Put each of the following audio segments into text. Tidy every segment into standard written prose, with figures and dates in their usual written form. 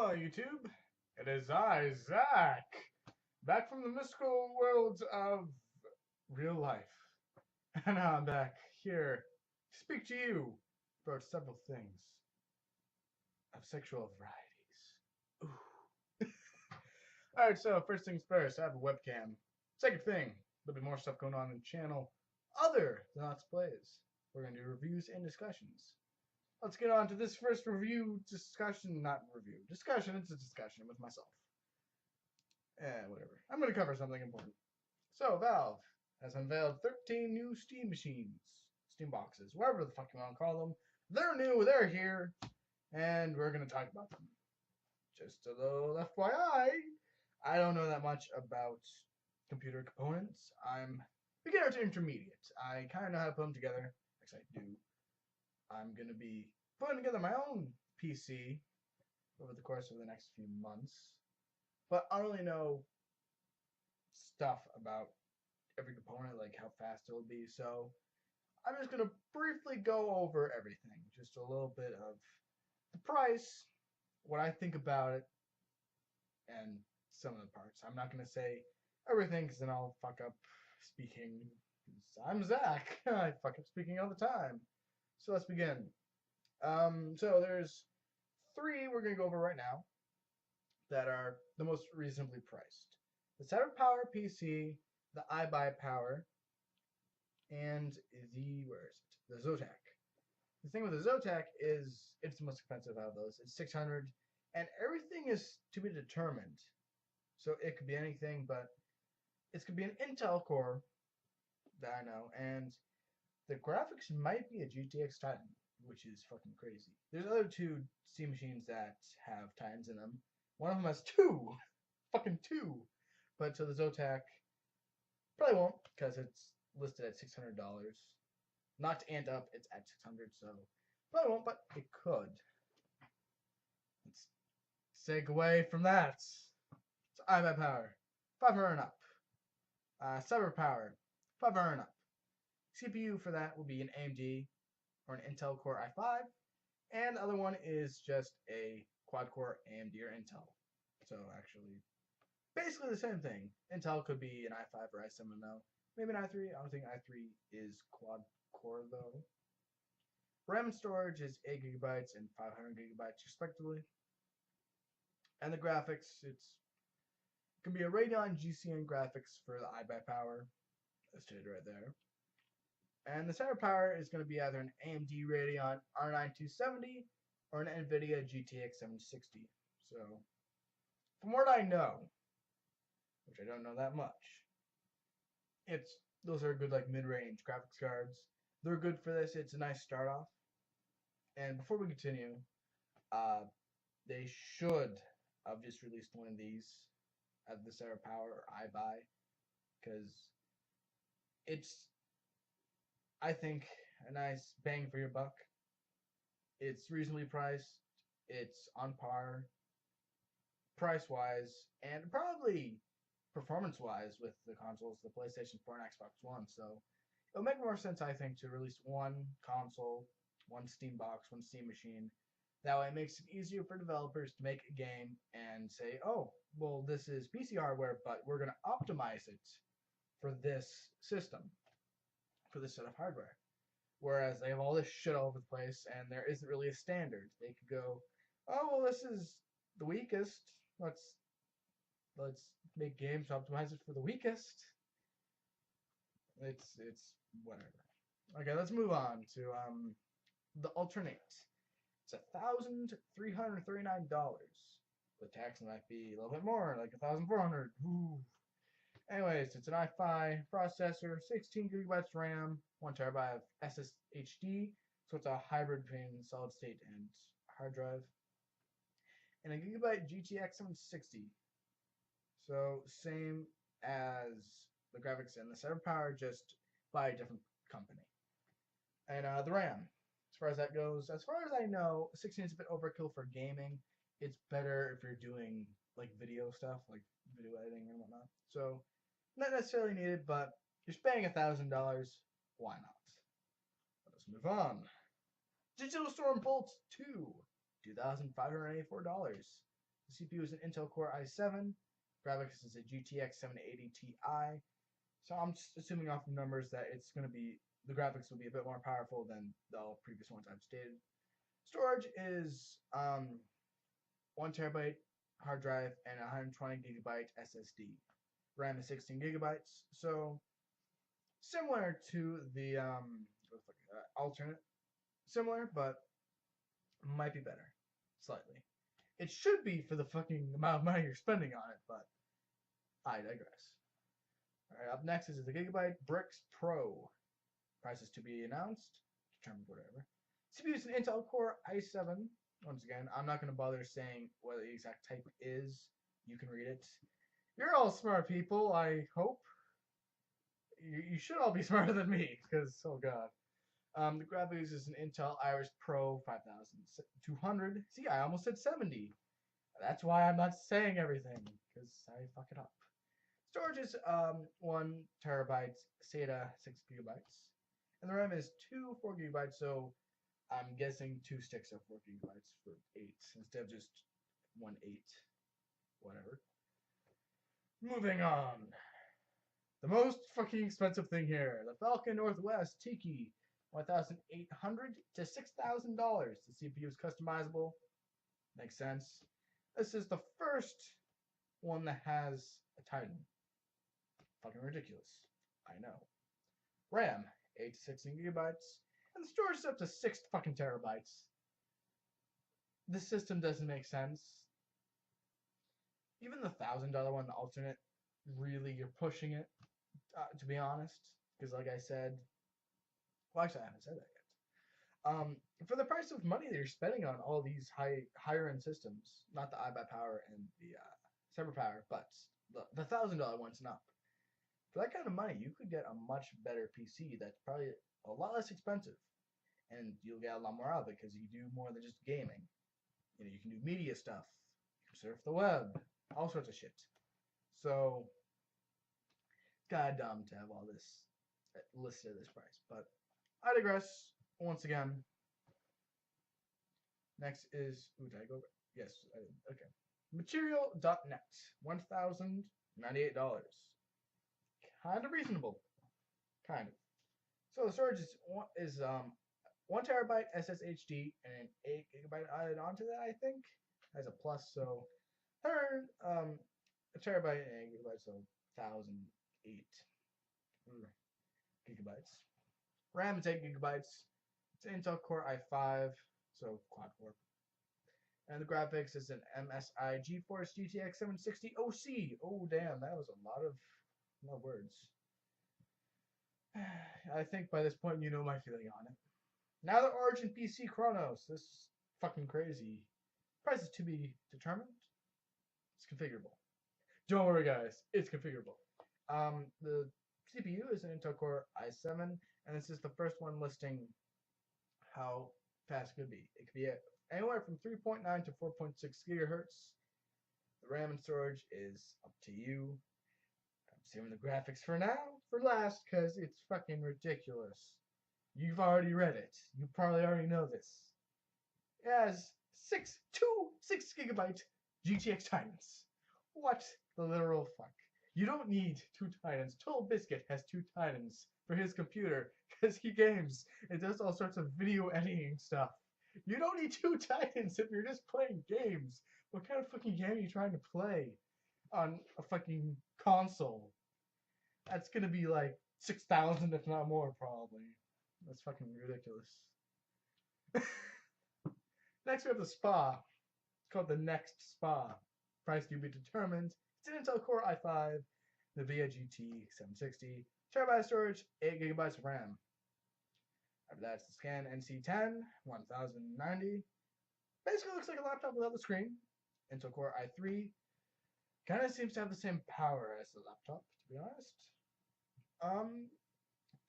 Hello, YouTube. It is I, Zach, back from the mystical worlds of real life. And I'm back here to speak to you about several things of sexual varieties. Ooh. Alright, so first things first, I have a webcam. Second thing, there'll be more stuff going on in the channel other than Let's Plays. We're going to do reviews and discussions. Let's get on to this first discussion. It's a discussion with myself. Whatever. I'm going to cover something important. So, Valve has unveiled 13 new Steam machines. Steam boxes. Whatever the fuck you want to call them. They're new, they're here, and we're going to talk about them. Just a little FYI, I don't know that much about computer components. I'm beginner to intermediate. I kind of know how to put them together. Actually, I do. I'm going to be putting together my own PC over the course of the next few months. But I don't really know stuff about every component, like how fast it'll be. So I'm just going to briefly go over everything. Just a little bit of the price, what I think about it, and some of the parts. I'm not going to say everything because then I'll fuck up speaking. I'm Zach. I fuck up speaking all the time. So let's begin. So there's three we're going to go over right now that are the most reasonably priced. The CyberPower PC, the iBuyPower, and the Zotac. The thing with the Zotac is it's the most expensive out of those. It's $600, and everything is to be determined. So it could be anything, but it could be an Intel core that I know, and the graphics might be a GTX Titan, which is fucking crazy. There's other two Steam machines that have Titans in them. One of them has two. Fucking two. But so the Zotac probably won't, because it's listed at $600. Not to ant up, it's at $600, so probably won't, but it could. Let's segue from that. So iBuyPower, $500 and up. CyberPower, $500 and up. CPU for that will be an AMD or an Intel Core i5, and the other one is just a quad-core AMD or Intel. So actually, basically the same thing. Intel could be an i5 or i7 though. Maybe an i3. I don't think i3 is quad-core though. RAM and storage is 8 gigabytes and 500 gigabytes respectively. And the graphics, it can be a Radeon GCN graphics for the iBuyPower. That's stated right there. And the CyberPower is going to be either an AMD Radeon R9 270 or an NVIDIA GTX 760. So, from what I know, which I don't know that much, those are good like mid-range graphics cards. They're good for this. It's a nice start off. And before we continue, they should have just released one of these at the CyberPower or iBuy, because it's, I think, a nice bang for your buck. It's reasonably priced. It's on par price-wise and probably performance-wise with the consoles, the PlayStation 4 and Xbox One. So it'll make more sense, I think, to release one console, one Steam box, one Steam machine. That way it makes it easier for developers to make a game and say, oh, well, this is PC hardware, but we're going to optimize it for this system, for this set of hardware. Whereas they have all this shit all over the place and there isn't really a standard. They could go, oh, well, this is the weakest. Let's make games to optimize it for the weakest. It's whatever. Okay, let's move on to the alternate. It's $1,339. The tax might be a little bit more, like $1,400. Ooh. Anyways, it's an i5 processor, 16 gigabytes RAM, 1 terabyte of SSHD, so it's a hybrid between solid state and hard drive, and a Gigabyte GTX 760. So same as the graphics and the CyberPower, just by a different company. And the RAM, as far as that goes, as far as I know, 16 is a bit overkill for gaming. It's better if you're doing like video stuff, like video editing and whatnot. So not necessarily needed, but you're spending $1,000. Why not? Let us move on. Digital Storm Bolt 2, $2,584. The CPU is an Intel Core i7. Graphics is a GTX 780 Ti. So I'm just assuming off the numbers that it's going to be, the graphics will be a bit more powerful than the previous ones I've stated. Storage is 1 terabyte hard drive and 120 gigabyte SSD. RAM is 16 gigabytes. So similar to the alternate. Similar, but might be better. Slightly. It should be for the fucking amount of money you're spending on it, but I digress. Alright, up next is the Gigabyte Brix Pro. Prices to be announced. Determined whatever. CPU is an Intel Core i7. Once again, I'm not going to bother saying what the exact type is. You can read it. You're all smart people, I hope. You should all be smarter than me, because, oh god. The graphics is an Intel Iris Pro 5200. See, I almost said 70. That's why I'm not saying everything, because I fuck it up. Storage is 1 terabyte SATA 6 gigabytes. And the RAM is 2 4 gigabytes, so I'm guessing 2 sticks of 4 gigabytes for 8 instead of just 1 8. Whatever. Moving on. The most fucking expensive thing here. The Falcon Northwest Tiki. $1,800 to $6,000. The CPU is customizable. Makes sense. This is the first one that has a Titan. Fucking ridiculous. I know. RAM, 8 to 16 gigabytes. And the storage is up to 6 fucking terabytes. This system doesn't make sense. Even the $1,000 one, the alternate, really, you're pushing it, to be honest. Because like I said, well, actually, I haven't said that yet. For the price of money that you're spending on all these higher end systems, not the iBuyPower and the CyberPower, but the $1,000 one's not. For that kind of money, you could get a much better PC that's probably a lot less expensive, and you'll get a lot more out of it because you do more than just gaming. You know, you can do media stuff, you can surf the web, all sorts of shit. So, it's kind of dumb to have all this listed at this price, but I digress. Once again. Next is, did I go? Yes, I did. Okay. Materialnet, $1,098. Kind of reasonable. Kind of. So the storage is 1 terabyte SSHD and an 8 gigabyte added onto that, I think, as a plus. So, a terabyte and 8 gigabytes, so 1,008 gigabytes. RAM is 8 gigabytes. It's an Intel Core i5, so quad core. And the graphics is an MSI GeForce GTX 760 OC. Oh damn, that was a lot of words. I think by this point you know my feeling on it. Now the Origin PC Chronos. This is fucking crazy. Price is to be determined. It's configurable. Don't worry guys, it's configurable. The CPU is an Intel Core i7, and this is the first one listing how fast it could be. It could be anywhere from 3.9 to 4.6 gigahertz. The RAM and storage is up to you. I'm saving the graphics for last, because it's fucking ridiculous. You've already read it. You probably already know this. It has 6 gigabyte GTX Titans. What the literal fuck? You don't need 2 Titans. Total Biscuit has 2 Titans for his computer because he games and does all sorts of video editing stuff. You don't need 2 Titans if you're just playing games. What kind of fucking game are you trying to play on a fucking console? That's gonna be like 6,000 if not more probably. That's fucking ridiculous. Next we have the Spa. It's called the Next Spa. Price to be determined. It's an Intel Core i5, the NVIDIA GT 760, terabyte storage, 8 gigabytes of RAM. After that, it's the Scan NC10, 1090. Basically looks like a laptop without the screen. Intel Core i3. Kind of seems to have the same power as the laptop, to be honest.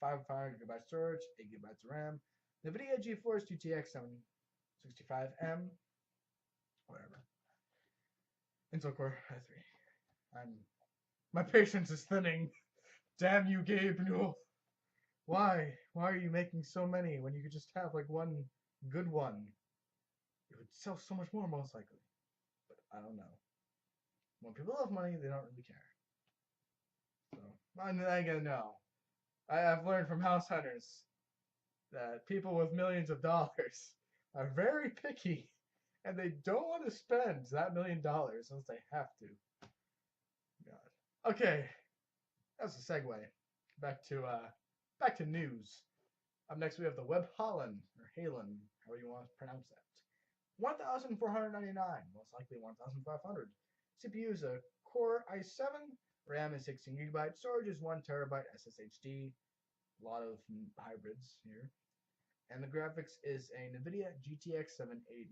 500 gigabyte storage, 8 gigabytes of RAM. The NVIDIA GeForce GTX 765M. Whatever. Intel Core i3. My patience is thinning. Damn you, Gabe Newell. Why? Why are you making so many when you could just have like one good one? It would sell so much more, most likely. but I don't know. When people have money, they don't really care. So I gotta know. I've learned from house hunters that people with millions of dollars are very picky, and they don't want to spend that $1 million unless they have to. God. Okay, that's a segue. Back to news. Up next, we have the Web Holland, or Halen, however you want to pronounce that. 1,499, most likely 1,500. CPU is a Core i7, RAM is 16 GB, storage is 1 TB SSHD. A lot of hybrids here. And the graphics is a NVIDIA GTX 780.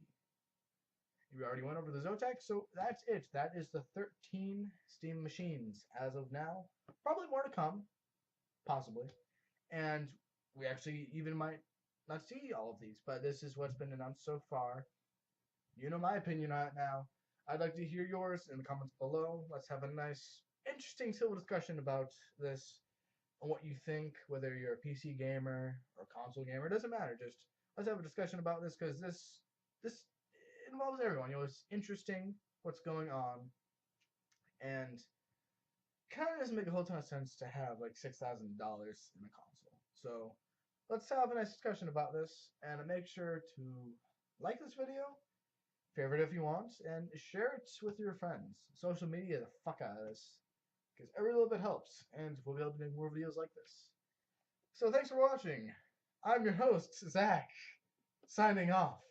We already went over the Zotac, so that's it. That is the 13 Steam machines as of now. Probably more to come, possibly. And we actually even might not see all of these, but this is what's been announced so far. You know my opinion on it now. I'd like to hear yours in the comments below. Let's have a nice, interesting civil discussion about this, on what you think, whether you're a PC gamer or a console gamer. It doesn't matter. Just let's have a discussion about this, because this involves everyone. You know, it's interesting what's going on, and kind of doesn't make a whole ton of sense to have like $6,000 in a console. So let's have a nice discussion about this, and make sure to like this video, favorite if you want, and share it with your friends. Social media the fuck out of this, because every little bit helps, and we'll be able to make more videos like this. So thanks for watching. I'm your host, Zach, signing off.